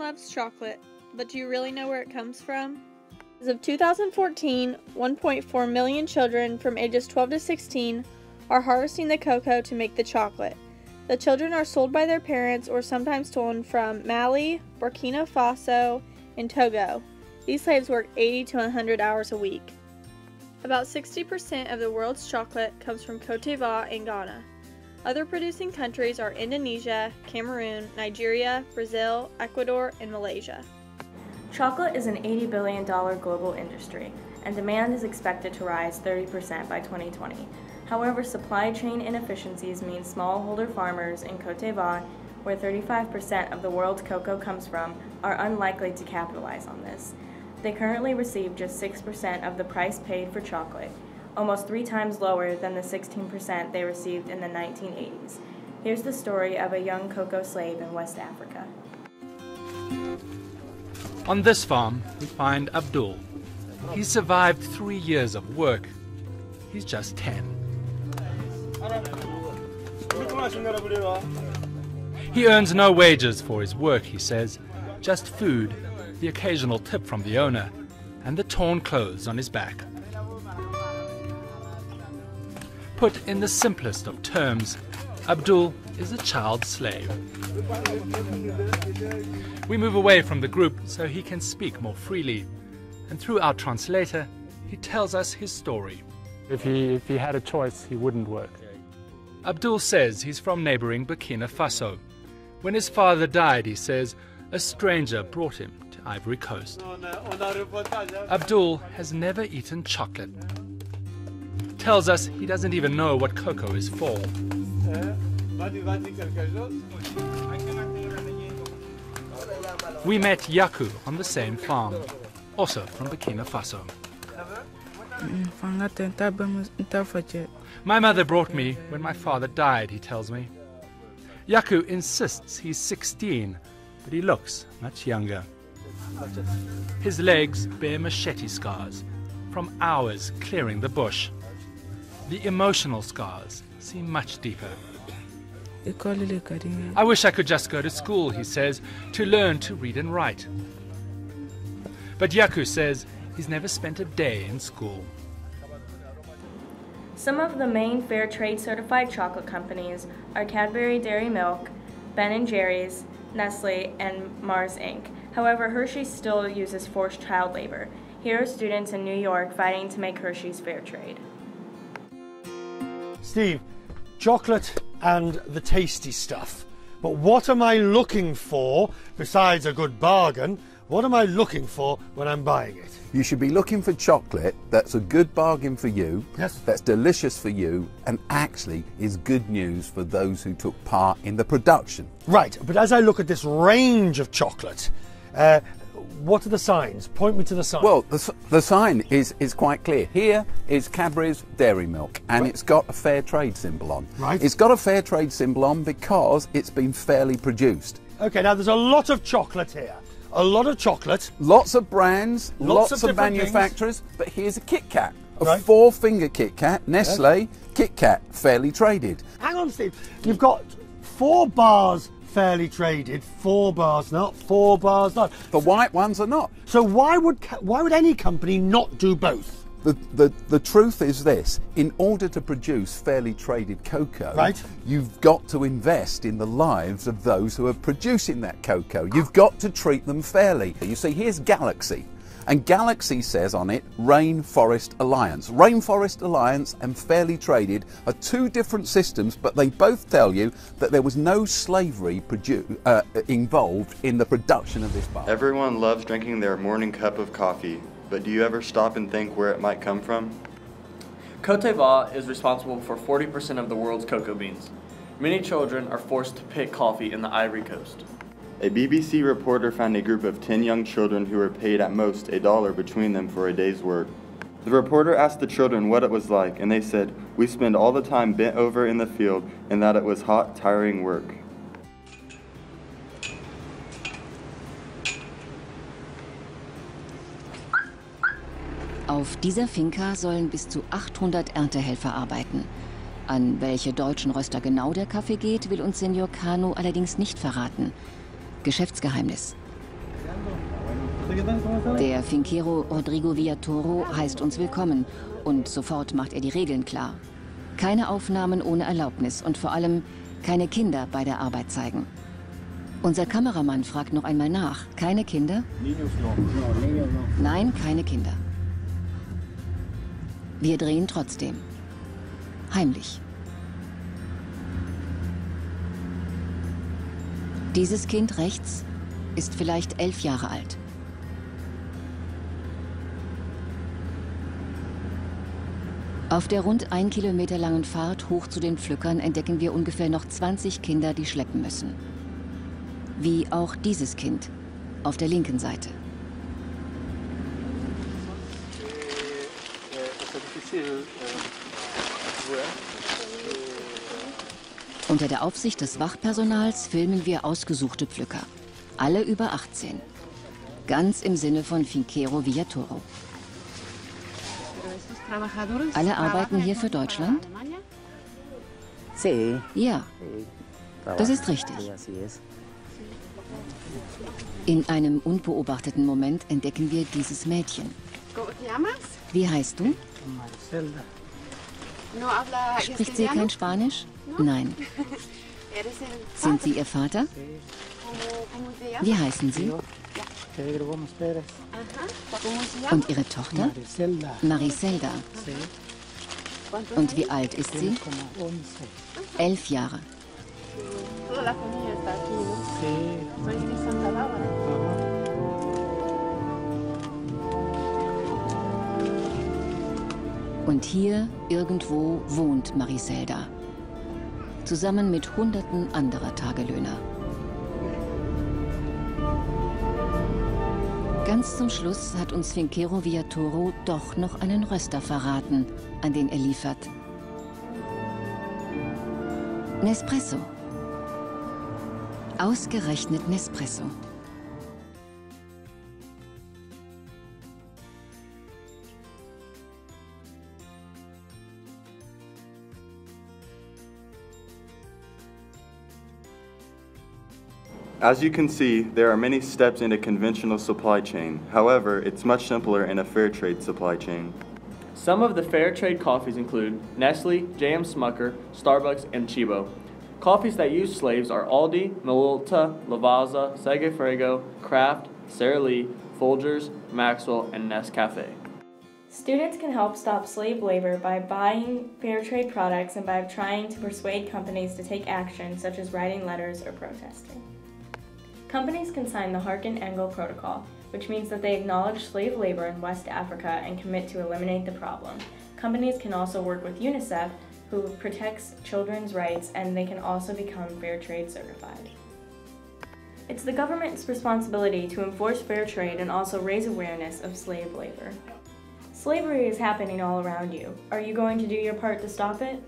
loves chocolate, but do you really know where it comes from? As of 2014, 1.4 million children from ages 12 to 16 are harvesting the cocoa to make the chocolate. The children are sold by their parents or sometimes stolen from Mali, Burkina Faso, and Togo. These slaves work 80 to 100 hours a week. About 60% of the world's chocolate comes from Côte d'Ivoire and Ghana. Other producing countries are Indonesia, Cameroon, Nigeria, Brazil, Ecuador, and Malaysia. Chocolate is an $80 billion global industry, and demand is expected to rise 30% by 2020. However, supply chain inefficiencies mean smallholder farmers in Côte d'Ivoire, where 35% of the world's cocoa comes from, are unlikely to capitalize on this. They currently receive just 6% of the price paid for chocolate, almost 3 times lower than the 16% they received in the 1980s. Here's the story of a young cocoa slave in West Africa. On this farm, we find Abdul. He's survived 3 years of work. He's just 10. He earns no wages for his work, he says, just food, the occasional tip from the owner, and the torn clothes on his back. Put in the simplest of terms, Abdul is a child slave. We move away from the group so he can speak more freely, and through our translator, he tells us his story. If he had a choice, he wouldn't work. Abdul says he's from neighboring Burkina Faso. When his father died, he says, a stranger brought him to Ivory Coast. Abdul has never eaten chocolate. Tells us he doesn't even know what cocoa is for. We met Yaku on the same farm, also from Burkina Faso. My mother brought me when my father died, he tells me. Yaku insists he's 16, but he looks much younger. His legs bear machete scars from hours clearing the bush. The emotional scars seem much deeper. I wish I could just go to school, he says, to learn to read and write. But Yaku says he's never spent a day in school. Some of the main fair trade certified chocolate companies are Cadbury Dairy Milk, Ben & Jerry's, Nestle, and Mars Inc. However, Hershey's still uses forced child labor. Here are students in New York fighting to make Hershey's fair trade. Steve, chocolate and the tasty stuff. But what am I looking for besides a good bargain? What am I looking for when I'm buying it? You should be looking for chocolate that's a good bargain for you, yes, that's delicious for you, and actually is good news for those who took part in the production. Right, but as I look at this range of chocolate, what are the signs? Point me to the sign. Well, the sign is quite clear. Here is Cadbury's Dairy Milk, and it's got a fair trade symbol on. Right. It's got a fair trade symbol on because it's been fairly produced. Okay, now there's a lot of chocolate here. A lot of chocolate. Lots of brands, lots of manufacturers, but here's a Kit Kat. A 4-finger Kit Kat, Nestle, Kit Kat, fairly traded. Hang on, Steve. You've got 4 bars fairly traded, 4 bars not, 4 bars not. The white ones are not. So why would any company not do both? The truth is this: in order to produce fairly traded cocoa, you've got to invest in the lives of those who are producing that cocoa. You've got to treat them fairly. You see, here's Galaxy, and Galaxy says on it Rainforest Alliance. Rainforest Alliance and fairly traded are 2 different systems, but they both tell you that there was no slavery involved in the production of this bar. Everyone loves drinking their morning cup of coffee. But do you ever stop and think where it might come from? Côte d'Ivoire is responsible for 40% of the world's cocoa beans. Many children are forced to pick coffee in the Ivory Coast. A BBC reporter found a group of 10 young children who were paid at most $1 between them for a day's work. The reporter asked the children what it was like, and they said, "We spend all the time bent over in the field, and that it was hot, tiring work." Auf dieser Finca sollen bis zu 800 Erntehelfer arbeiten. An welche deutschen Röster genau der Kaffee geht, will uns Senior Kano allerdings nicht verraten. Geschäftsgeheimnis. Der Finquero Rodrigo Villatoro heißt uns willkommen und sofort macht er die Regeln klar. Keine Aufnahmen ohne Erlaubnis und vor allem keine Kinder bei der Arbeit zeigen. Unser Kameramann fragt noch einmal nach. Keine Kinder? Nein, keine Kinder. Wir drehen trotzdem. Heimlich. Dieses Kind rechts ist vielleicht 11 Jahre alt. Auf der rund 1 Kilometer langen Fahrt hoch zu den Pflückern entdecken wir ungefähr noch 20 Kinder, die schleppen müssen. Wie auch dieses Kind auf der linken Seite. Unter der Aufsicht des Wachpersonals filmen wir ausgesuchte Pflücker. Alle über 18. Ganz im Sinne von Finquero Villatoro. Alle arbeiten hier für Deutschland? Ja, das ist richtig. In einem unbeobachteten Moment entdecken wir dieses Mädchen. Wie heißt du? Spricht sie kein Spanisch? Nein. Sind Sie Ihr Vater? Wie heißen Sie? Und Ihre Tochter? Mariselda. Und wie alt ist sie? 11 Jahre. Und hier irgendwo wohnt Mariselda. Zusammen mit Hunderten anderer Tagelöhner. Ganz zum Schluss hat uns Finquero Villatoro doch noch einen Röster verraten, an den er liefert. Nespresso. Ausgerechnet Nespresso. As you can see, there are many steps in a conventional supply chain. However, it's much simpler in a fair trade supply chain. Some of the fair trade coffees include Nestle, J.M. Smucker, Starbucks, and Chibo. Coffees that use slaves are Aldi, Milita, Lavazza, Segafredo, Kraft, Sara Lee, Folgers, Maxwell, and Nescafe. Students can help stop slave labor by buying fair trade products and by trying to persuade companies to take action, such as writing letters or protesting. Companies can sign the Harkin-Engel Protocol, which means that they acknowledge slave labor in West Africa and commit to eliminate the problem. Companies can also work with UNICEF, who protects children's rights, and they can also become fair trade certified. It's the government's responsibility to enforce fair trade and also raise awareness of slave labor. Slavery is happening all around you. Are you going to do your part to stop it?